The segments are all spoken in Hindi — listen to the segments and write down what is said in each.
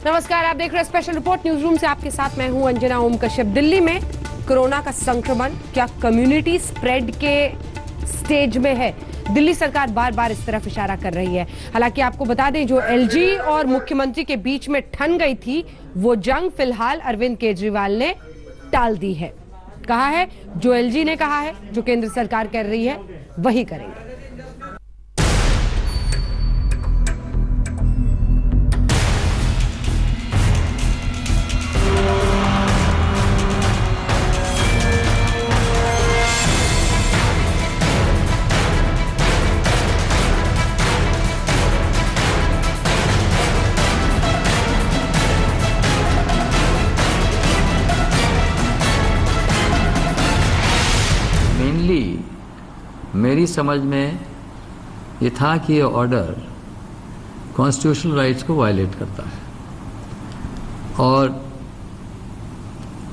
नमस्कार, आप देख रहे हैं स्पेशल रिपोर्ट न्यूज रूम से। आपके साथ मैं हूं अंजना ओम कश्यप। दिल्ली में कोरोना का संक्रमण क्या कम्युनिटी स्प्रेड के स्टेज में है? दिल्ली सरकार बार बार इस तरफ इशारा कर रही है। हालांकि आपको बता दें, जो एलजी और मुख्यमंत्री के बीच में ठन गई थी, वो जंग फिलहाल अरविंद केजरीवाल ने टाल दी है। कहा है जो एलजी ने कहा है, जो केंद्र सरकार कर रही है, वही करेंगे। मेरी समझ में ये था कि ये ऑर्डर कॉन्स्टिट्यूशनल राइट्स को वायलेट करता है और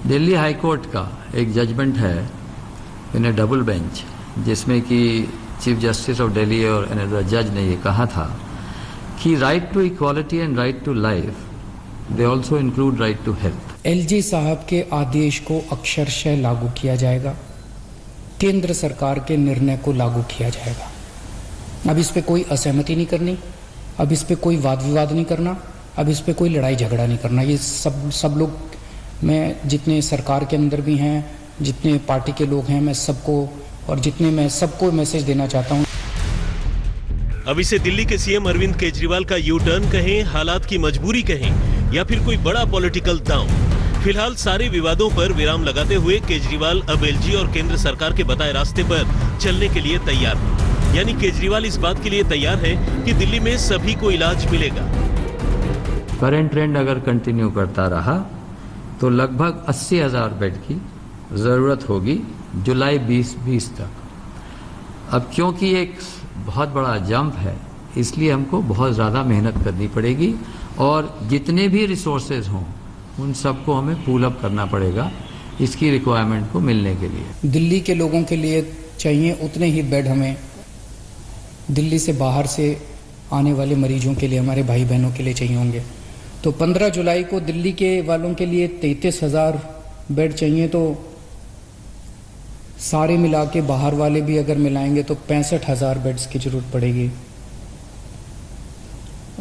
दिल्ली हाई कोर्ट का एक जजमेंट है इन ए डबल बेंच, जिसमें कि चीफ जस्टिस ऑफ दिल्ली और अनदर जज ने ये कहा था कि right to equality and right to life they also include right to health. LG साहब के आदेश को अक्षरशः लागू किया जाएगा, केंद्र सरकार के निर्णय को लागू किया जाएगा। अब इस पे कोई असहमति नहीं करनी, अब इस पे कोई वाद विवाद नहीं करना, अब इस पे कोई लड़ाई झगड़ा नहीं करना। ये सब लोग, मैं जितने सरकार के अंदर भी हैं, जितने पार्टी के लोग हैं, मैं सबको मैसेज देना चाहता हूँ। अब इसे दिल्ली के सीएम अरविंद केजरीवाल का यू टर्न कहें, हालात की मजबूरी कहें, या फिर कोई बड़ा पॉलिटिकल दांव, फिलहाल सारे विवादों पर विराम लगाते हुए केजरीवाल अब एलजी और केंद्र सरकार के बताए रास्ते पर चलने के लिए तैयार है। यानी केजरीवाल इस बात के लिए तैयार है कि दिल्ली में सभी को इलाज मिलेगा। करंट ट्रेंड अगर कंटिन्यू करता रहा तो लगभग 80,000 बेड की जरूरत होगी जुलाई 2020 तक। अब क्योंकि एक बहुत बड़ा जंप है, इसलिए हमको बहुत ज्यादा मेहनत करनी पड़ेगी और जितने भी रिसोर्सेज हों उन सबको हमें पूल अप करना पड़ेगा इसकी रिक्वायरमेंट को मिलने के लिए। दिल्ली के लोगों के लिए चाहिए उतने ही बेड हमें दिल्ली से बाहर से आने वाले मरीजों के लिए, हमारे भाई बहनों के लिए चाहिए होंगे। तो 15 जुलाई को दिल्ली के वालों के लिए 33,000 बेड चाहिए, तो सारे मिला के बाहर वाले भी अगर मिलाएंगे तो 65,000 बेड्स की जरूरत पड़ेगी।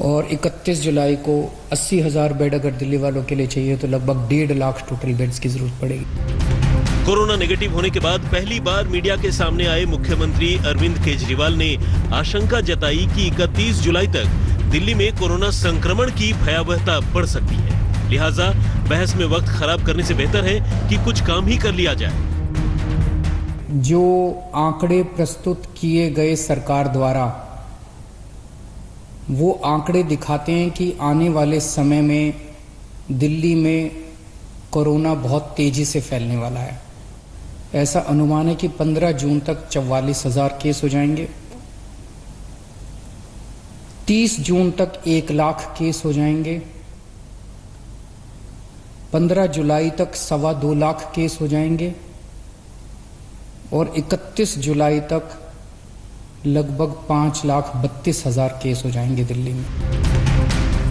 और 31 जुलाई को 80,000 बेड अगर दिल्ली वालों के लिए चाहिए तो लगभग 1.5 लाख टोटल बेड्स की जरूरत पड़ेगी। कोरोना नेगेटिव होने के बाद पहली बार मीडिया के सामने आए मुख्यमंत्री अरविंद केजरीवाल ने आशंका जताई कि 31 जुलाई तक दिल्ली में कोरोना संक्रमण की भयावहता बढ़ सकती है। लिहाजा बहस में वक्त खराब करने से बेहतर है कि कुछ काम ही कर लिया जाए। जो आंकड़े प्रस्तुत किए गए सरकार द्वारा, वो आंकड़े दिखाते हैं कि आने वाले समय में दिल्ली में कोरोना बहुत तेजी से फैलने वाला है। ऐसा अनुमान है कि 15 जून तक 44,000 केस हो जाएंगे, 30 जून तक 1 लाख केस हो जाएंगे, 15 जुलाई तक 2.25 लाख केस हो जाएंगे और 31 जुलाई तक लगभग 5,32,000 केस हो जाएंगे दिल्ली में।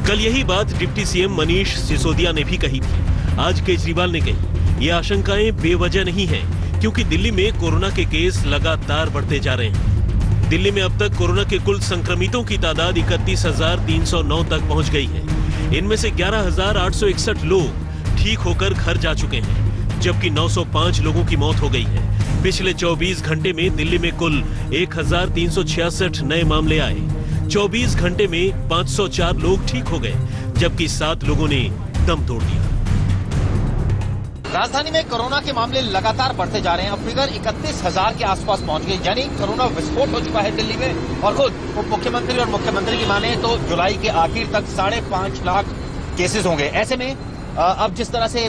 कल यही बात डिप्टी सीएम मनीष सिसोदिया ने भी कही थी। आज केजरीवाल ने कही। ये आशंकाएं बेवजह नहीं हैं, क्योंकि दिल्ली में कोरोना के केस लगातार बढ़ते जा रहे हैं। दिल्ली में अब तक कोरोना के कुल संक्रमितों की तादाद 31,309 तक पहुंच गई है। इनमें से 11,861 लोग ठीक होकर घर जा चुके हैं, जबकि 905 लोगों की मौत हो गई है। पिछले 24 घंटे में दिल्ली में कुल 1,366 नए मामले आए। 24 घंटे में 504 लोग ठीक हो गए, जबकि 7 लोगों ने दम तोड़ दिया। राजधानी में कोरोना के मामले लगातार बढ़ते जा रहे हैं। अब फिगर 31,000 के आसपास पहुंच गई, यानी कोरोना विस्फोट हो चुका है दिल्ली में। और खुद उप मुख्यमंत्री और मुख्यमंत्री की माने तो जुलाई के आखिर तक 5.5 लाख केसेस होंगे। ऐसे में अब जिस तरह से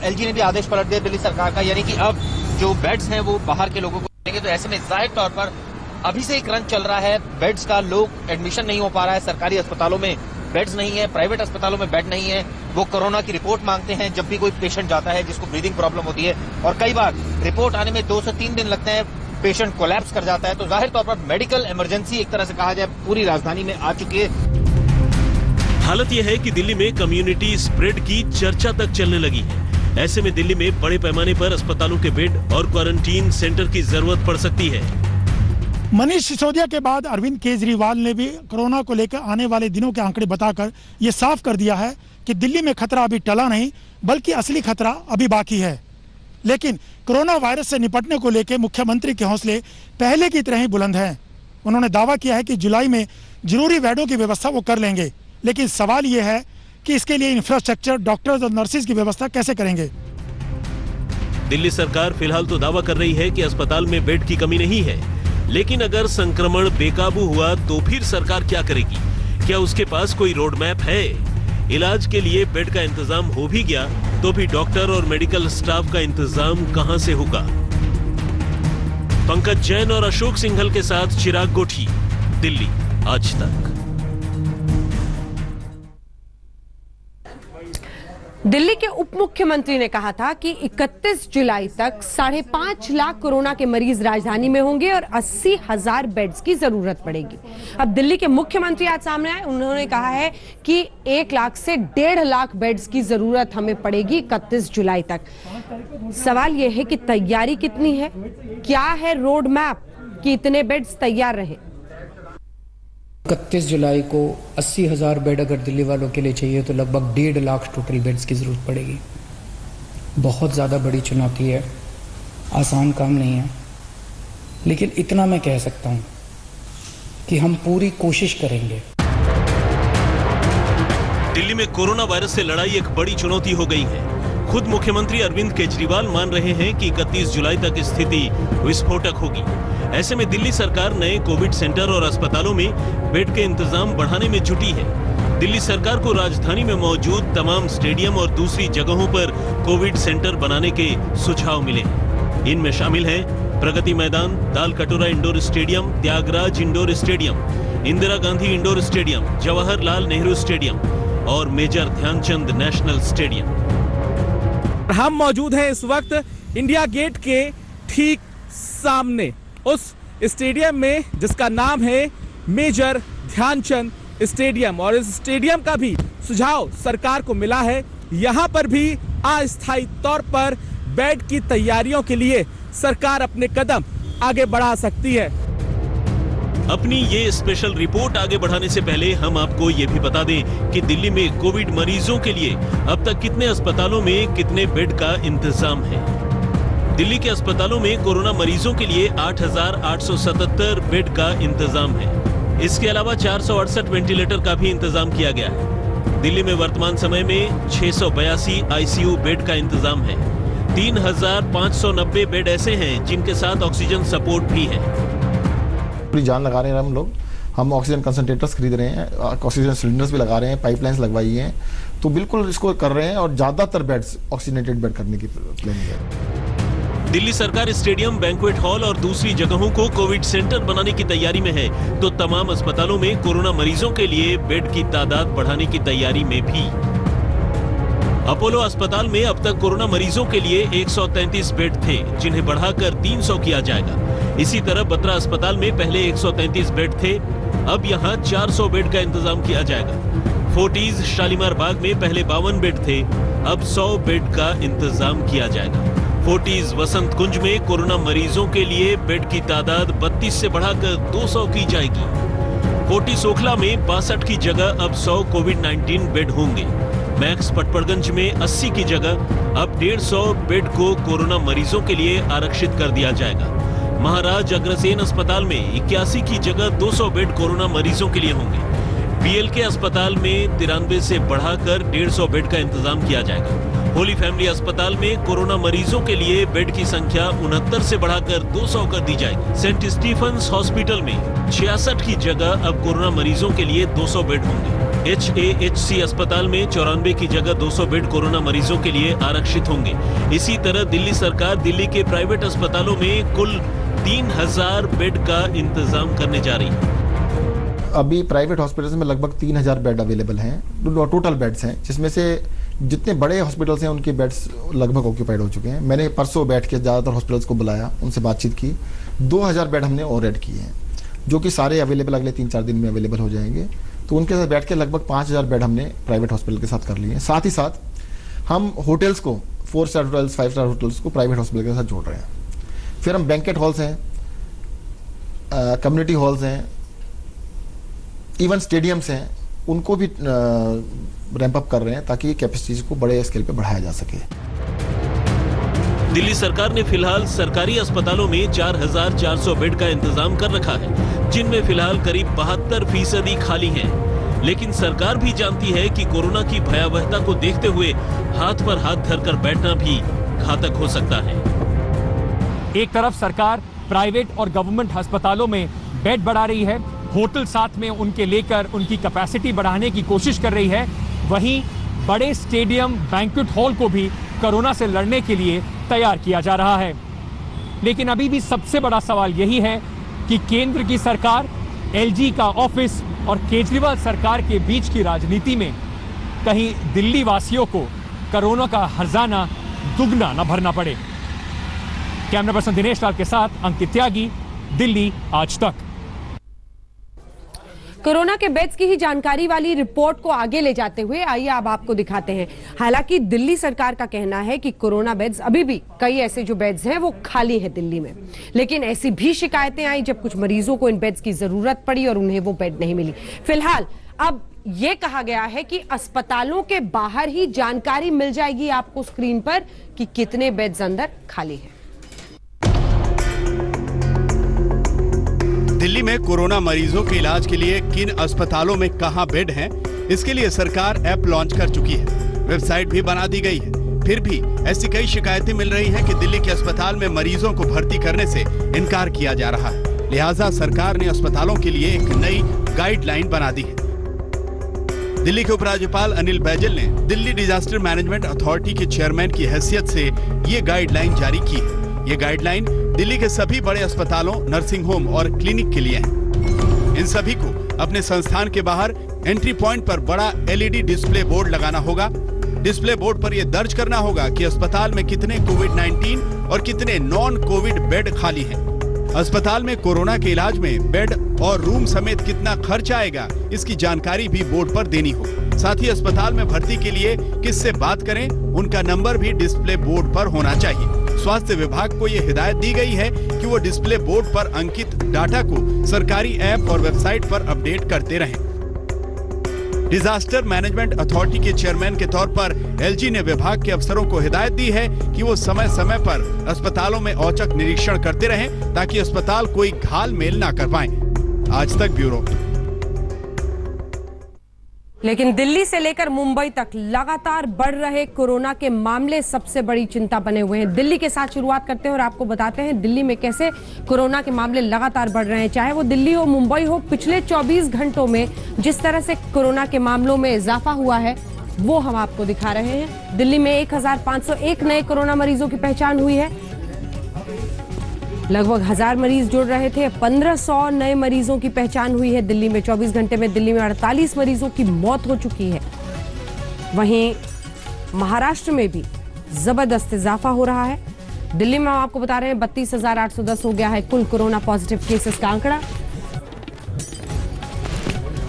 एलजी ने भी आदेश पलट दिया दिल्ली सरकार का, यानी कि अब जो बेड्स हैं वो बाहर के लोगों को देंगे, तो ऐसे में जाहिर तौर पर अभी से एक रन चल रहा है बेड्स का। लोग एडमिशन नहीं हो पा रहा है, सरकारी अस्पतालों में बेड्स नहीं है, प्राइवेट अस्पतालों में बेड नहीं है। वो कोरोना की रिपोर्ट मांगते हैं जब भी कोई पेशेंट जाता है जिसको ब्रीदिंग प्रॉब्लम होती है, और कई बार रिपोर्ट आने में 2 से 3 दिन लगते हैं, पेशेंट कोलैप्स कर जाता है। तो जाहिर तौर पर मेडिकल इमरजेंसी एक तरह से कहा जाए पूरी राजधानी में आ चुकी है। हालत यह है कि दिल्ली में कम्युनिटी स्प्रेड की चर्चा तक चलने लगी है। ऐसे में दिल्ली में बड़े पैमाने पर अस्पतालों के बेड और क्वारंटीन सेंटर की जरूरत पड़ सकती है। मनीष सिसोदिया के बाद अरविंद केजरीवाल ने भी कोरोना को लेकर आने वाले दिनों के आंकड़े बताकर ये साफ कर दिया है कि दिल्ली में खतरा अभी टला नहीं, बल्कि असली खतरा अभी बाकी है। लेकिन कोरोना वायरस से निपटने को लेकर मुख्यमंत्री के हौसले पहले की तरह ही बुलंद हैं। उन्होंने दावा किया है कि जुलाई में जरूरी बेडों की व्यवस्था वो कर लेंगे, लेकिन सवाल ये है कि इसके लिए इंफ्रास्ट्रक्चर, डॉक्टर्स और नर्सिस की व्यवस्था कैसे करेंगे। दिल्ली सरकार फिलहाल तो दावा कर रही है कि अस्पताल में बेड की कमी नहीं है, लेकिन अगर संक्रमण बेकाबू हुआ तो फिर सरकार क्या करेगी? क्या उसके पास कोई रोड मैप है? इलाज के लिए बेड का इंतजाम हो भी गया तो भी डॉक्टर और मेडिकल स्टाफ का इंतजाम कहां से होगा? पंकज जैन और अशोक सिंघल के साथ चिराग गोठी, दिल्ली आज तक। दिल्ली के उप मुख्यमंत्री ने कहा था कि 31 जुलाई तक 5.5 लाख कोरोना के मरीज राजधानी में होंगे और 80,000 बेड्स की जरूरत पड़ेगी। अब दिल्ली के मुख्यमंत्री आज सामने आए, उन्होंने कहा है कि 1 लाख से 1.5 लाख बेड्स की जरूरत हमें पड़ेगी 31 जुलाई तक। सवाल यह है कि तैयारी कितनी है, क्या है रोड मैप कि इतने बेड्स तैयार रहे। 31 जुलाई को 80,000 बेड अगर दिल्ली वालों के लिए चाहिए तो लगभग 1.5 लाख टोटल बेड्स की ज़रूरत पड़ेगी। बहुत ज़्यादा बड़ी चुनौती है, आसान काम नहीं है, लेकिन इतना मैं कह सकता हूँ कि हम पूरी कोशिश करेंगे। दिल्ली में कोरोना वायरस से लड़ाई एक बड़ी चुनौती हो गई है। खुद मुख्यमंत्री अरविंद केजरीवाल मान रहे हैं कि 31 जुलाई तक स्थिति विस्फोटक होगी। ऐसे में दिल्ली सरकार नए कोविड सेंटर और अस्पतालों में बेड के इंतजाम बढ़ाने में जुटी है। दिल्ली सरकार को राजधानी में मौजूद तमाम स्टेडियम और दूसरी जगहों पर कोविड सेंटर बनाने के सुझाव मिले। इनमें शामिल हैं प्रगति Maidan, Dal Katora indoor stadium, Thyagaraj indoor stadium, Indira Gandhi indoor stadium, Jawaharlal Nehru stadium और मेजर ध्यानचंद नेशनल स्टेडियम। हम मौजूद हैं इस वक्त इंडिया गेट के ठीक सामने उस स्टेडियम में जिसका नाम है मेजर ध्यानचंद स्टेडियम, और इस स्टेडियम का भी सुझाव सरकार को मिला है। यहां पर भी अस्थायी तौर पर बेड की तैयारियों के लिए सरकार अपने कदम आगे बढ़ा सकती है। अपनी ये स्पेशल रिपोर्ट आगे बढ़ाने से पहले हम आपको ये भी बता दें कि दिल्ली में कोविड मरीजों के लिए अब तक कितने अस्पतालों में कितने बेड का इंतजाम है। दिल्ली के अस्पतालों में कोरोना मरीजों के लिए 8,877 बेड का इंतजाम है। इसके अलावा 468 वेंटिलेटर का भी इंतजाम किया गया है। दिल्ली में वर्तमान समय में 682 आईसीयू बेड का इंतजाम है। 3,590 बेड ऐसे हैं जिनके साथ ऑक्सीजन सपोर्ट भी है। पूरी जान लगा रहे हैं हम ऑक्सीजन कंसंट्रेटर्स खरीद रहे हैं, ऑक्सीजन सिलेंडर्स भी लगा रहे हैं, पाइपलाइंस लगवाई हैं, तो बिल्कुल इसको कर रहे हैं और ज्यादातर बेड्स ऑक्सीजनेटेड बेड करने की प्लानिंग है। दिल्ली सरकार स्टेडियम, बैंक्वेट हॉल और दूसरी जगहों को कोविड सेंटर बनाने की तैयारी में है, तो तमाम अस्पतालों में कोरोना मरीजों के लिए बेड की तादाद बढ़ाने की तैयारी में भी। अपोलो अस्पताल में अब तक कोरोना मरीजों के लिए 133 बेड थे, जिन्हें बढ़ाकर 300 किया जाएगा। इसी तरह बत्रा अस्पताल में पहले 133 बेड थे, अब यहां 400 बेड का इंतजाम किया जाएगा। फोर्टिज शालीमार बाग में पहले 52 बेड थे, अब 100 बेड का इंतजाम किया जाएगा। फोर्टिज वसंत कुंज में कोरोना मरीजों के लिए बेड की तादाद 32 से बढ़ाकर 200 की जाएगी। फोर्टिस ओखला में 62 की जगह अब 100 कोविड-19 बेड होंगे। मैक्स पटपड़गंज में 80 की जगह अब 150 बेड को कोरोना मरीजों के लिए आरक्षित कर दिया जाएगा। महाराज अग्रसेन अस्पताल में 81 की जगह 200 बेड कोरोना मरीजों के लिए होंगे। बीएलके अस्पताल में 93 से बढ़ाकर 150 बेड का इंतजाम किया जाएगा। होली फैमिली अस्पताल में कोरोना मरीजों के लिए बेड की संख्या 69 से बढ़ाकर 200 कर दी जाएगी। सेंट स्टीफंस हॉस्पिटल में 66 की जगह अब कोरोना मरीजों के लिए 200 बेड होंगे। HAHC अस्पताल में 94 की जगह 200 बेड कोरोना मरीजों के लिए आरक्षित होंगे। इसी तरह दिल्ली सरकार दिल्ली के प्राइवेट अस्पतालों में कुल 3,000 बेड का इंतजाम करने जा रही है। अभी प्राइवेट हॉस्पिटल्स में लगभग 3,000 बेड अवेलेबल हैं, टोटल बेड्स हैं, जिसमें से जितने बड़े हॉस्पिटल्स हैं उनके बेड्स लगभग ऑक्यूपाइड हो चुके हैं। मैंने परसों बैठ के ज़्यादातर हॉस्पिटल्स को बुलाया, उनसे बातचीत की। 2,000 बेड हमने और ऐड किए हैं, जो कि सारे अवेलेबल अगले 3-4 दिन में अवेलेबल हो जाएंगे। तो उनके साथ बैठ के लगभग 5000 बेड हमने प्राइवेट हॉस्पिटल के साथ कर लिए हैं। साथ ही साथ हम होटल्स को 4 स्टार होटल्स 5 स्टार होटल्स को प्राइवेट हॉस्पिटल के साथ जोड़ रहे हैं। फिर हम बैंकेट हॉल्स हैं, कम्युनिटी हॉल्स हैं, इवन स्टेडियम्स हैं, उनको भी रैंप अप कर रहे हैं ताकि कैपेसिटीज को बड़े स्केल पे बढ़ाया जा सके। दिल्ली सरकार ने फिलहाल सरकारी अस्पतालों में 4400 बेड का इंतजाम कर रखा है, जिनमें फिलहाल करीब 72% खाली हैं। लेकिन सरकार भी जानती है कि कोरोना की भयावहता को देखते हुए हाथ पर हाथ धरकर बैठना भी घातक हो सकता है। एक तरफ सरकार प्राइवेट और गवर्नमेंट अस्पतालों में बेड बढ़ा रही है, होटल साथ में उनके लेकर उनकी कैपेसिटी बढ़ाने की कोशिश कर रही है, वहीं बड़े स्टेडियम, बैंक्वेट हॉल को भी कोरोना से लड़ने के लिए तैयार किया जा रहा है। लेकिन अभी भी सबसे बड़ा सवाल यही है कि केंद्र की सरकार, एलजी का ऑफिस और केजरीवाल सरकार के बीच की राजनीति में कहीं दिल्ली वासियों को कोरोना का हर्जाना दुगना न भरना पड़े। कैमरा पर्सन दिनेश लाल के साथ अंकित त्यागी, दिल्ली आज तक। कोरोना के बेड्स की ही जानकारी वाली रिपोर्ट को आगे ले जाते हुए आइए अब आपको दिखाते हैं। हालांकि दिल्ली सरकार का कहना है कि कोरोना बेड्स अभी भी कई ऐसे जो बेड्स हैं वो खाली है दिल्ली में, लेकिन ऐसी भी शिकायतें आई जब कुछ मरीजों को इन बेड्स की जरूरत पड़ी और उन्हें वो बेड नहीं मिली। फिलहाल अब ये कहा गया है कि अस्पतालों के बाहर ही जानकारी मिल जाएगी आपको स्क्रीन पर कि कितने बेड्स अंदर खाली है। दिल्ली में कोरोना मरीजों के इलाज के लिए किन अस्पतालों में कहां बेड हैं, इसके लिए सरकार ऐप लॉन्च कर चुकी है, वेबसाइट भी बना दी गई है। फिर भी ऐसी कई शिकायतें मिल रही हैं कि दिल्ली के अस्पताल में मरीजों को भर्ती करने से इनकार किया जा रहा है। लिहाजा सरकार ने अस्पतालों के लिए एक नई गाइडलाइन बना दी है। दिल्ली के उपराज्यपाल अनिल बैजल ने दिल्ली डिजास्टर मैनेजमेंट अथॉरिटी के चेयरमैन की हैसियत से ये गाइडलाइन जारी की है। ये गाइडलाइन दिल्ली के सभी बड़े अस्पतालों, नर्सिंग होम और क्लिनिक के लिए है। इन सभी को अपने संस्थान के बाहर एंट्री पॉइंट पर बड़ा एलईडी डिस्प्ले बोर्ड लगाना होगा। डिस्प्ले बोर्ड पर यह दर्ज करना होगा कि अस्पताल में कितने कोविड-19 और कितने नॉन कोविड बेड खाली हैं। अस्पताल में कोरोना के इलाज में बेड और रूम समेत कितना खर्च आएगा, इसकी जानकारी भी बोर्ड पर देनी होगी। साथ ही अस्पताल में भर्ती के लिए किससे बात करें, उनका नंबर भी डिस्प्ले बोर्ड पर होना चाहिए। स्वास्थ्य विभाग को यह हिदायत दी गई है कि वो डिस्प्ले बोर्ड पर अंकित डाटा को सरकारी ऐप और वेबसाइट पर अपडेट करते रहें। डिजास्टर मैनेजमेंट अथॉरिटी के चेयरमैन के तौर पर एलजी ने विभाग के अफसरों को हिदायत दी है कि वो समय समय पर अस्पतालों में औचक निरीक्षण करते रहें ताकि अस्पताल कोई घाल मेल ना कर पाए। आज तक ब्यूरो। लेकिन दिल्ली से लेकर मुंबई तक लगातार बढ़ रहे कोरोना के मामले सबसे बड़ी चिंता बने हुए हैं। दिल्ली के साथ शुरुआत करते हैं और आपको बताते हैं दिल्ली में कैसे कोरोना के मामले लगातार बढ़ रहे हैं। चाहे वो दिल्ली हो, मुंबई हो, पिछले 24 घंटों में जिस तरह से कोरोना के मामलों में इजाफा हुआ है वो हम आपको दिखा रहे हैं। दिल्ली में 1501 नए कोरोना मरीजों की पहचान हुई है। लगभग 1000 मरीज जुड़ रहे थे। 1500 नए मरीजों की पहचान हुई है दिल्ली में। 24 घंटे में दिल्ली में 48 मरीजों की मौत हो चुकी है। वहीं महाराष्ट्र में भी जबरदस्त इजाफा हो रहा है। दिल्ली में हम आपको बता रहे हैं 32,810 हो गया है कुल कोरोना पॉजिटिव केसेस का आंकड़ा।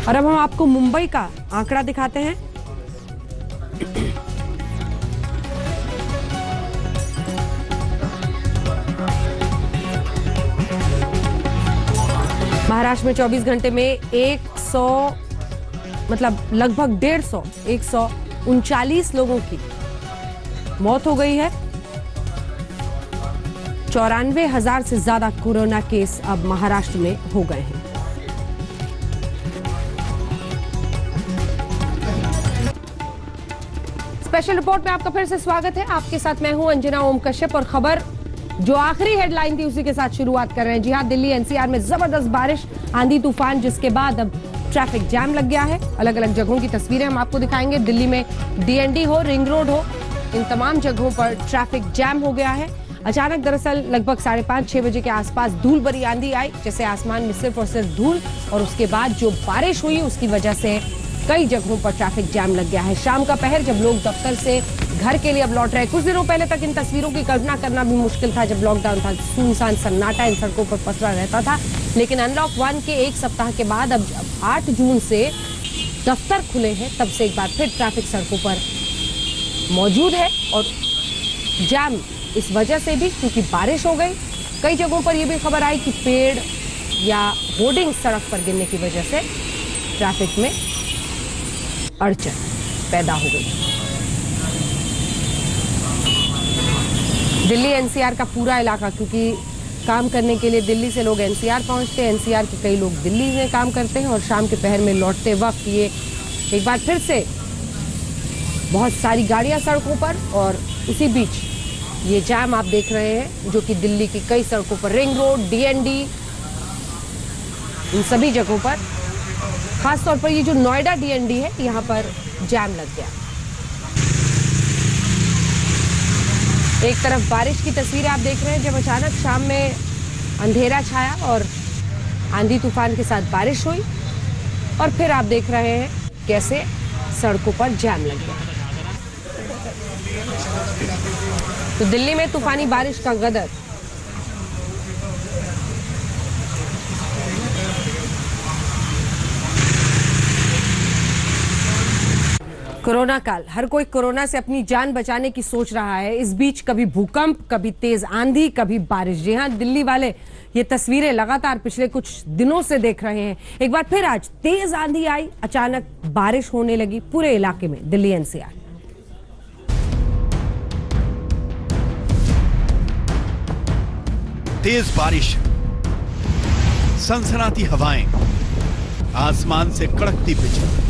और अब हम आपको मुंबई का आंकड़ा दिखाते हैं। महाराष्ट्र में 24 घंटे में लगभग 139 लोगों की मौत हो गई है। 94,000 से ज्यादा कोरोना केस अब महाराष्ट्र में हो गए हैं। स्पेशल रिपोर्ट में आपका फिर से स्वागत है। आपके साथ मैं हूं अंजना ओम कश्यप और खबर जो आखिरी हेडलाइन थी उसी के साथ शुरुआत कर रहे हैं। जी हां, दिल्ली एनसीआर में जबरदस्त बारिश, आंधी तूफान, जिसके बाद अब ट्रैफिक जैम लग गया है। अलग अलग जगहों की तस्वीरें हम आपको दिखाएंगे। दिल्ली में डीएनडी हो, रिंग रोड हो, इन तमाम जगहों पर ट्रैफिक जैम हो गया है। अचानक दरअसल लगभग 5:30-6 बजे के आसपास धूल भरी आंधी आई, जैसे आसमान में सिर्फ और सिर्फ धूल, और उसके बाद जो बारिश हुई उसकी वजह से कई जगहों पर ट्रैफिक जैम लग गया है। शाम का पहर जब लोग दफ्तर से घर के लिए अब लौट रहे हैं। कुछ दिनों पहले तक इन तस्वीरों की कल्पना करना भी मुश्किल था जब लॉकडाउन था। सुनसान सन्नाटा इन सड़कों पर पसरा रहता था। लेकिन अनलॉक 1 के एक सप्ताह के बाद अब 8 जून से दफ्तर खुले हैं तब से एक बार फिर ट्रैफिक सड़कों पर मौजूद है और जाम इस वजह से भी क्योंकि बारिश हो गई। कई जगहों पर यह भी खबर आई कि पेड़ या होर्डिंग सड़क पर गिरने की वजह से ट्रैफिक में अड़चन पैदा हो गई। दिल्ली एनसीआर का पूरा इलाका, क्योंकि काम करने के लिए दिल्ली से लोग एनसीआर पहुंचते हैं, एनसीआर के कई लोग दिल्ली में काम करते हैं और शाम के पहर में लौटते वक्त ये एक बार फिर से बहुत सारी गाड़ियां सड़कों पर और उसी बीच ये जाम आप देख रहे हैं जो कि दिल्ली की कई सड़कों पर, रिंग रोड, डीएनडी, इन सभी जगहों पर, खासतौर पर ये जो नोएडा डीएनडी है यहाँ पर जाम लग गया। एक तरफ बारिश की तस्वीरें आप देख रहे हैं जब अचानक शाम में अंधेरा छाया और आंधी तूफान के साथ बारिश हुई और फिर आप देख रहे हैं कैसे सड़कों पर जाम लग गया। तो दिल्ली में तूफानी बारिश का गदर। कोरोना काल, हर कोई कोरोना से अपनी जान बचाने की सोच रहा है। इस बीच कभी भूकंप, कभी तेज आंधी, कभी बारिश। जी हां, दिल्ली वाले ये तस्वीरें लगातार पिछले कुछ दिनों से देख रहे हैं। एक बार फिर आज तेज आंधी आई, अचानक बारिश होने लगी पूरे इलाके में, दिल्ली एनसीआर। तेज बारिश, सनसनाती हवाएं, आसमान से कड़कती बिजली।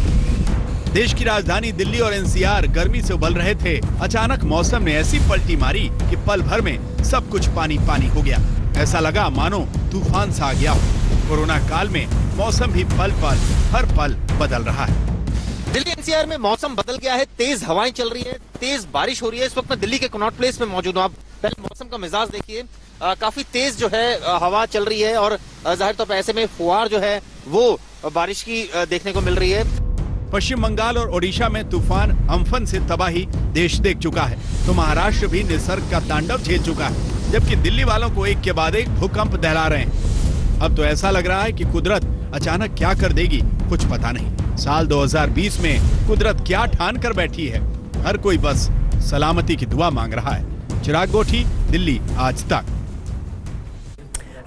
देश की राजधानी दिल्ली और एनसीआर गर्मी से उबल रहे थे। अचानक मौसम ने ऐसी पलटी मारी कि पल भर में सब कुछ पानी पानी हो गया। ऐसा लगा मानो तूफान सा आ गया हो। कोरोना काल में मौसम भी पल पल, हर पल बदल रहा है। दिल्ली एनसीआर में मौसम बदल गया है, तेज हवाएं चल रही है, तेज बारिश हो रही है। इस वक्त मैं दिल्ली के कनॉट प्लेस में मौजूद हूँ। आप पहले मौसम का मिजाज देखिए, काफी तेज जो है हवा चल रही है और जाहिर तौर पर ऐसे में फुहार जो है वो बारिश की देखने को मिल रही है। पश्चिम बंगाल और ओडिशा में तूफान अम्फन से तबाही देश देख चुका है, तो महाराष्ट्र भी निसर्ग का तांडव झेल चुका है, जबकि दिल्ली वालों को एक के बाद एक भूकंप दहला रहे हैं। अब तो ऐसा लग रहा है कि कुदरत अचानक क्या कर देगी कुछ पता नहीं। साल 2020 में कुदरत क्या ठान कर बैठी है, हर कोई बस सलामती की दुआ मांग रहा है। चिराग गोठी, दिल्ली आज तक।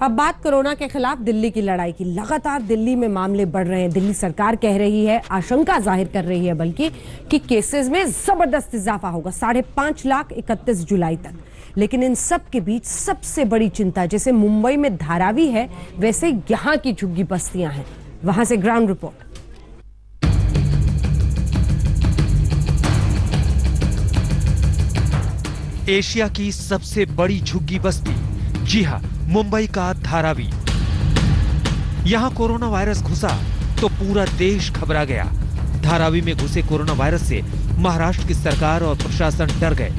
अब बात कोरोना के खिलाफ दिल्ली की लड़ाई की। लगातार दिल्ली में मामले बढ़ रहे हैं। दिल्ली सरकार कह रही है, आशंका जाहिर कर रही है बल्कि, कि केसेस में जबरदस्त इजाफा होगा 5.5 लाख 31 जुलाई तक। लेकिन इन सब के बीच सबसे बड़ी चिंता, जैसे मुंबई में धारावी है वैसे यहां की झुग्गी बस्तियां हैं। वहां से ग्राउंड रिपोर्ट। एशिया की सबसे बड़ी झुग्गी बस्ती, जी हां, मुंबई का धारावी। यहां कोरोना वायरस घुसा तो पूरा देश घबरा गया। धारावी में घुसे कोरोना वायरस से महाराष्ट्र की सरकार और प्रशासन डर गए।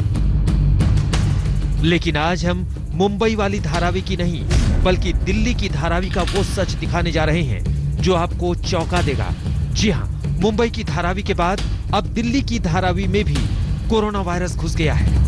लेकिन आज हम मुंबई वाली धारावी की नहीं, बल्कि दिल्ली की धारावी का वो सच दिखाने जा रहे हैं जो आपको चौंका देगा। जी हां, मुंबई की धारावी के बाद अब दिल्ली की धारावी में भी कोरोना वायरस घुस गया है।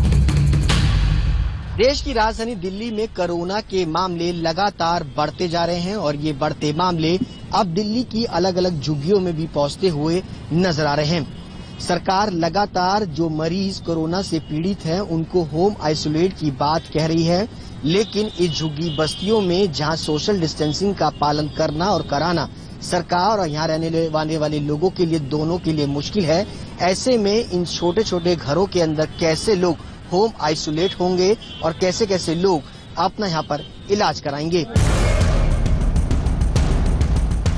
देश की राजधानी दिल्ली में कोरोना के मामले लगातार बढ़ते जा रहे हैं और ये बढ़ते मामले अब दिल्ली की अलग अलग झुग्गियों में भी पहुंचते हुए नजर आ रहे हैं। सरकार लगातार जो मरीज कोरोना से पीड़ित हैं उनको होम आइसोलेट की बात कह रही है, लेकिन इस झुग्गी बस्तियों में जहां सोशल डिस्टेंसिंग का पालन करना और कराना सरकार और यहाँ रहने वाले लोगों के लिए, दोनों के लिए मुश्किल है। ऐसे में इन छोटे छोटे घरों के अंदर कैसे लोग होम आइसोलेट होंगे और कैसे कैसे लोग अपना यहाँ पर इलाज कराएंगे।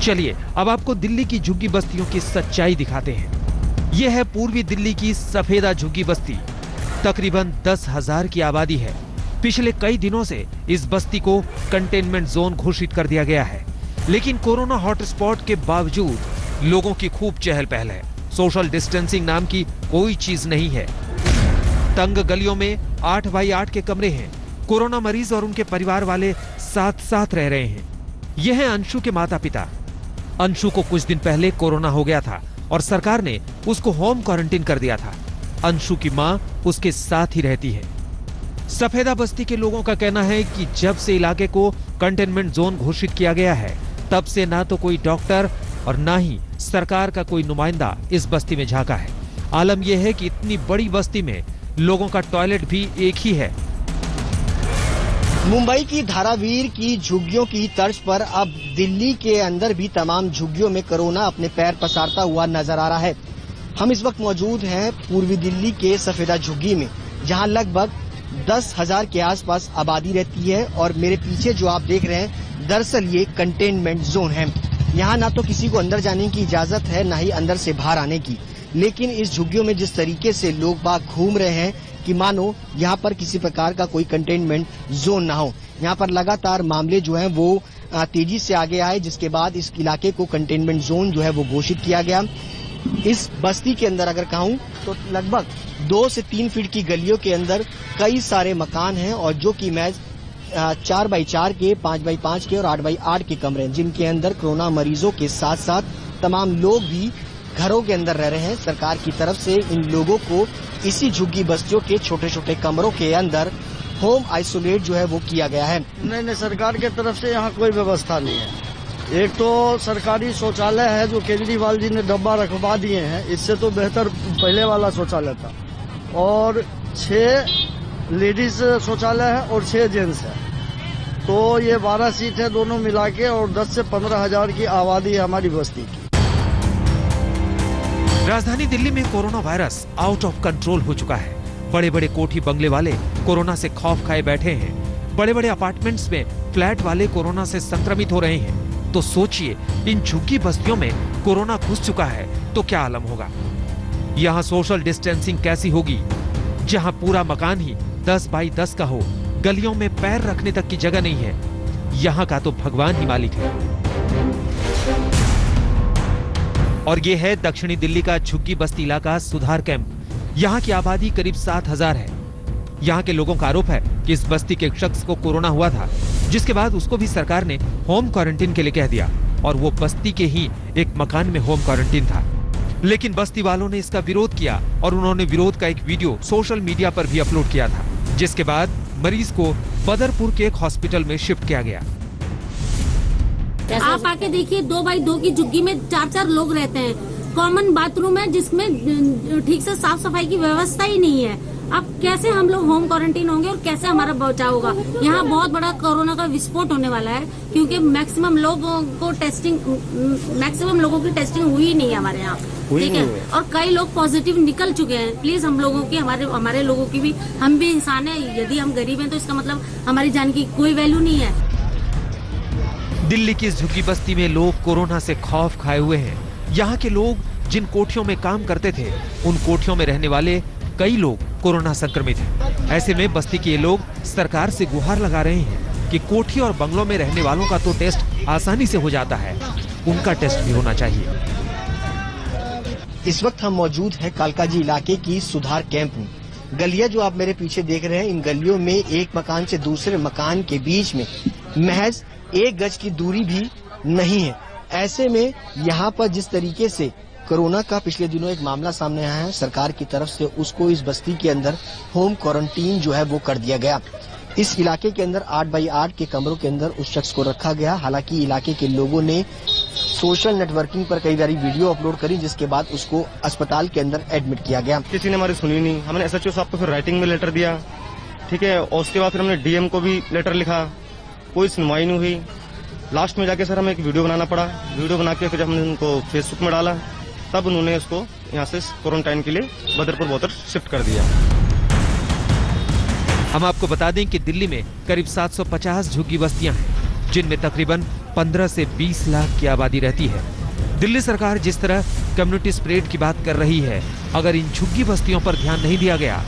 चलिए अब आपको दिल्ली की झुग्गी बस्तियों की सच्चाई दिखाते हैं। यह है पूर्वी दिल्ली की सफेदा झुग्गी बस्ती। तकरीबन 10,000 की आबादी है। पिछले कई दिनों से इस बस्ती को कंटेनमेंट जोन घोषित कर दिया गया है, लेकिन कोरोना हॉटस्पॉट के बावजूद लोगों की खूब चहल पहल है। सोशल डिस्टेंसिंग नाम की कोई चीज नहीं है। तंग गलियों में 8x8 के कमरे हैं। कोरोना मरीज और उनके परिवार वाले साथ साथ रह रहे हैं। यह है अंशु के माता पिता। अंशु को कुछ दिन पहले कोरोना हो गया था और सरकार ने उसको होम क्वारंटीन कर दिया था। अंशु की मां उसके साथ ही रहती है। सफेदा बस्ती के लोगों का कहना है कि जब से इलाके को कंटेनमेंट जोन घोषित किया गया है, तब से ना तो कोई डॉक्टर और ना ही सरकार का कोई नुमाइंदा इस बस्ती में झांका है। आलम यह है कि इतनी बड़ी बस्ती में लोगों का टॉयलेट भी एक ही है। मुंबई की धारावीर की झुग्गियों की तर्ज पर अब दिल्ली के अंदर भी तमाम झुग्गियों में कोरोना अपने पैर पसारता हुआ नजर आ रहा है। हम इस वक्त मौजूद हैं पूर्वी दिल्ली के सफेदा झुग्गी में, जहां लगभग 10,000 के आसपास आबादी रहती है और मेरे पीछे जो आप देख रहे हैं दरअसल ये कंटेनमेंट जोन है। यहाँ ना तो किसी को अंदर जाने की इजाजत है, ना ही अंदर से बाहर आने की, लेकिन इस झुग्गियों में जिस तरीके से लोग बाग घूम रहे हैं कि मानो यहाँ पर किसी प्रकार का कोई कंटेनमेंट जोन ना हो। यहाँ पर लगातार मामले जो हैं वो तेजी से आगे आए, जिसके बाद इस इलाके को कंटेनमेंट जोन जो है वो घोषित किया गया। इस बस्ती के अंदर अगर कहूँ तो लगभग 2 से 3 फीट की गलियों के अंदर कई सारे मकान हैं और जो कि महज 4x4 के, 5x5 के और 8x8 के कमरे हैं, जिनके अंदर कोरोना मरीजों के साथ साथ तमाम लोग भी घरों के अंदर रह रहे हैं। सरकार की तरफ से इन लोगों को इसी झुग्गी बस्तियों के छोटे छोटे कमरों के अंदर होम आइसोलेट जो है वो किया गया है। नहीं, सरकार की तरफ से यहाँ कोई व्यवस्था नहीं है। एक तो सरकारी शौचालय है जो केजरीवाल जी ने डब्बा रखवा दिए हैं, इससे तो बेहतर पहले वाला शौचालय था, और 6 लेडीज शौचालय है और 6 जेंट्स है, तो ये 12 सीट है दोनों मिला के, और 10 से 15 हजार की आबादी है हमारी बस्ती की। राजधानी दिल्ली में corona virus out of control हो चुका है। बड़े बड़े कोठी बंगले वाले कोरोना से खौफ खाए बैठे हैं। बड़े बड़े अपार्टमेंट्स में फ्लैट वाले कोरोना से संक्रमित हो रहे हैं। तो सोचिए, इन झुग्गी बस्तियों में कोरोना घुस चुका है तो क्या आलम होगा। यहाँ सोशल डिस्टेंसिंग कैसी होगी, जहाँ पूरा मकान ही 10 बाई 10 का हो, गलियों में पैर रखने तक की जगह नहीं है। यहाँ का तो भगवान ही मालिक है। और ये है दक्षिणी दिल्ली का झुग्गी बस्ती इलाका सुधार कैंप। यहाँ की आबादी करीब 7,000 है। यहाँ के लोगों का आरोप है कि इस बस्ती के एक शख्स को कोरोना हुआ था, जिसके बाद उसको भी सरकार ने होम क्वारंटीन के लिए कह दिया, और वो बस्ती के ही एक मकान में होम क्वारंटीन था। लेकिन बस्ती वालों ने इसका विरोध किया और उन्होंने विरोध का एक वीडियो सोशल मीडिया पर भी अपलोड किया था, जिसके बाद मरीज को बदरपुर के एक हॉस्पिटल में शिफ्ट किया गया। आप आके देखिए, 2 बाई 2 की झुग्गी में 4-4 लोग रहते हैं। कॉमन बाथरूम है जिसमें ठीक से साफ सफाई की व्यवस्था ही नहीं है। अब कैसे हम लोग होम क्वारंटीन होंगे और कैसे हमारा बचाव होगा। यहाँ बहुत बड़ा कोरोना का विस्फोट होने वाला है, क्योंकि मैक्सिमम लोगों की टेस्टिंग हुई नहीं है हमारे यहाँ, ठीक है, और कई लोग पॉजिटिव निकल चुके हैं। प्लीज हम लोगों की, हमारे लोगों की भी, हम भी इंसान है। यदि हम गरीब हैं तो इसका मतलब हमारी जान की कोई वैल्यू नहीं है। दिल्ली की इस झुग्गी बस्ती में लोग कोरोना से खौफ खाए हुए हैं। यहाँ के लोग जिन कोठियों में काम करते थे, उन कोठियों में रहने वाले कई लोग कोरोना संक्रमित हैं। ऐसे में बस्ती के ये लोग सरकार से गुहार लगा रहे हैं कि कोठी और बंगलों में रहने वालों का तो टेस्ट आसानी से हो जाता है, उनका टेस्ट भी होना चाहिए। इस वक्त हम मौजूद हैं कालकाजी इलाके की सुधार कैंप में। गलियां जो आप मेरे पीछे देख रहे हैं, इन गलियों में एक मकान से दूसरे मकान के बीच में महज 1 गज की दूरी भी नहीं है। ऐसे में यहाँ पर जिस तरीके से कोरोना का पिछले दिनों एक मामला सामने आया है, सरकार की तरफ से उसको इस बस्ती के अंदर होम क्वारंटीन जो है वो कर दिया गया। इस इलाके के अंदर 8x8 के कमरों के अंदर उस शख्स को रखा गया। हालांकि इलाके के लोगों ने सोशल नेटवर्किंग पर कई बारी वीडियो अपलोड करी, जिसके बाद उसको अस्पताल के अंदर एडमिट किया गया। किसी ने हमारी सुनी नहीं। हमने SHO साहब को फिर राइटिंग में लेटर दिया, ठीक है, और उसके बाद फिर हमने DM को भी लेटर लिखा, कोई सुनवाई नहीं हुई। लास्ट में जाके सर हमें एक वीडियो बनाना पड़ा। वीडियो बना के फिर हमने उनको फेसबुक में डाला, तब उन्होंने उसको यहाँ से क्वारंटाइन के लिए बदरपुर बोतर शिफ्ट कर दिया। हम आपको बता दें कि दिल्ली में करीब 750 झुग्गी बस्तियां हैं, जिनमें तकरीबन 15 से 20 लाख की आबादी रहती है। दिल्ली सरकार जिस तरह कम्युनिटी स्प्रेड की बात कर रही है, अगर इन झुग्गी बस्तियों पर ध्यान नहीं दिया गया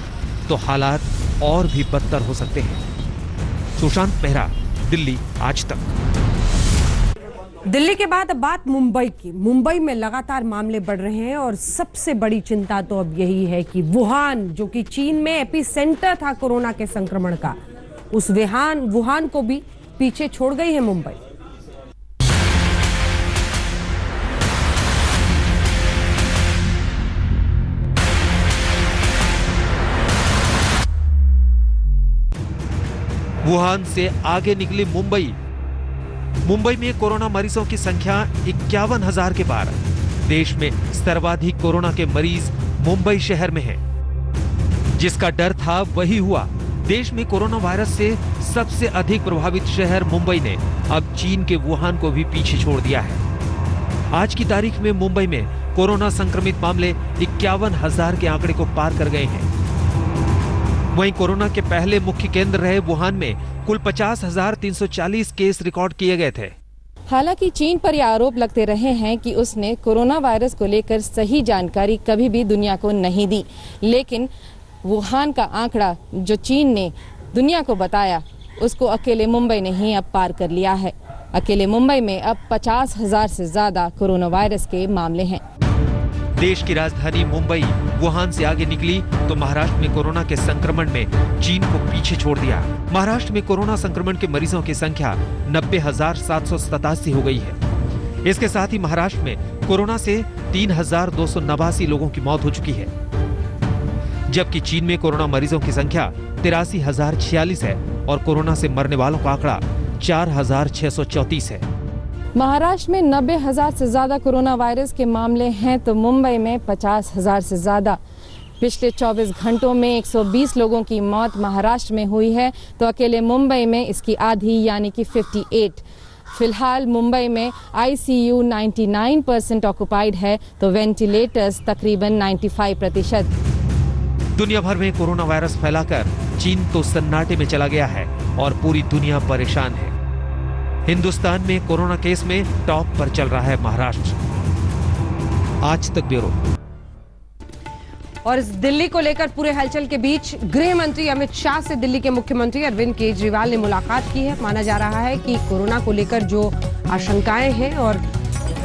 तो हालात और भी बदतर हो सकते हैं। सुशांत मेहरा, दिल्ली आज तक। दिल्ली के बाद अब बात मुंबई की। मुंबई में लगातार मामले बढ़ रहे हैं और सबसे बड़ी चिंता तो अब यही है कि वुहान, जो कि चीन में एपिसेंटर था कोरोना के संक्रमण का, उस वुहान को भी पीछे छोड़ गई है मुंबई। वुहान से आगे निकली मुंबई। मुंबई में कोरोना मरीजों की संख्या 51,000 के पार। देश में सर्वाधिक कोरोना के मरीज मुंबई शहर में हैं। जिसका डर था वही हुआ। देश में कोरोना वायरस से सबसे अधिक प्रभावित शहर मुंबई ने अब चीन के वुहान को भी पीछे छोड़ दिया है। आज की तारीख में मुंबई में कोरोना संक्रमित मामले 51,000 के आंकड़े को पार कर गए हैं। वहीं कोरोना के पहले मुख्य केंद्र रहे वुहान में कुल 50,340 केस रिकॉर्ड किए गए थे। हालांकि चीन पर यह आरोप लगते रहे हैं कि उसने कोरोना वायरस को लेकर सही जानकारी कभी भी दुनिया को नहीं दी, लेकिन वुहान का आंकड़ा जो चीन ने दुनिया को बताया उसको अकेले मुंबई ने ही अब पार कर लिया है। अकेले मुंबई में अब 50,000 से ज्यादा कोरोना वायरस के मामले हैं। देश की राजधानी मुंबई वुहान से आगे निकली तो महाराष्ट्र में कोरोना के संक्रमण में चीन को पीछे छोड़ दिया। महाराष्ट्र में कोरोना संक्रमण के मरीजों की संख्या 90,787 हो गई है। इसके साथ ही महाराष्ट्र में कोरोना से 3,289 लोगों की मौत हो चुकी है, जबकि चीन में कोरोना मरीजों की संख्या 83,046 है और कोरोना से मरने वालों का आंकड़ा 4,634 है। महाराष्ट्र में 90,000 से ज्यादा कोरोना वायरस के मामले हैं तो मुंबई में 50,000 से ज्यादा। पिछले 24 घंटों में 120 लोगों की मौत महाराष्ट्र में हुई है तो अकेले मुंबई में इसकी आधी यानी कि 58। फिलहाल मुंबई में ICU 99% ऑक्युपाइड है तो वेंटिलेटर्स तकरीबन 95%। दुनिया भर में कोरोना वायरस फैलाकर चीन तो सन्नाटे में चला गया है और पूरी दुनिया परेशान है। हिंदुस्तान में कोरोना केस में टॉप पर चल रहा है महाराष्ट्र। आज तक ब्यूरो। और इस दिल्ली को लेकर पूरे हलचल के बीच गृह मंत्री अमित शाह से दिल्ली के मुख्यमंत्री अरविंद केजरीवाल ने मुलाकात की है। माना जा रहा है कि कोरोना को लेकर जो आशंकाएं हैं और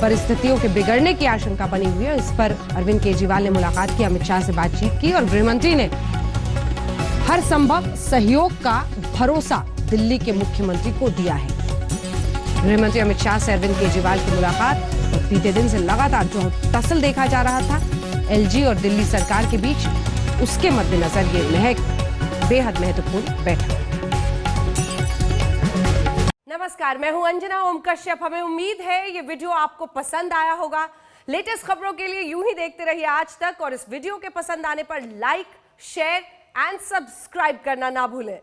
परिस्थितियों के बिगड़ने की आशंका बनी हुई है, इस पर अरविंद केजरीवाल ने मुलाकात की, अमित शाह से बातचीत की और गृहमंत्री ने हर संभव सहयोग का भरोसा दिल्ली के मुख्यमंत्री को दिया है। गृहमंत्री अमित शाह से अरविंद केजरीवाल की मुलाकात और बीते दिन से लगातार जो टसल देखा जा रहा था LG और दिल्ली सरकार के बीच, उसके मद्देनजर ये बेहद महत्वपूर्ण बैठक। नमस्कार, मैं हूं अंजना ओम कश्यप। हमें उम्मीद है ये वीडियो आपको पसंद आया होगा। लेटेस्ट खबरों के लिए यूं ही देखते रहिए आज तक और इस वीडियो के पसंद आने पर लाइक, शेयर एंड सब्सक्राइब करना ना भूलें।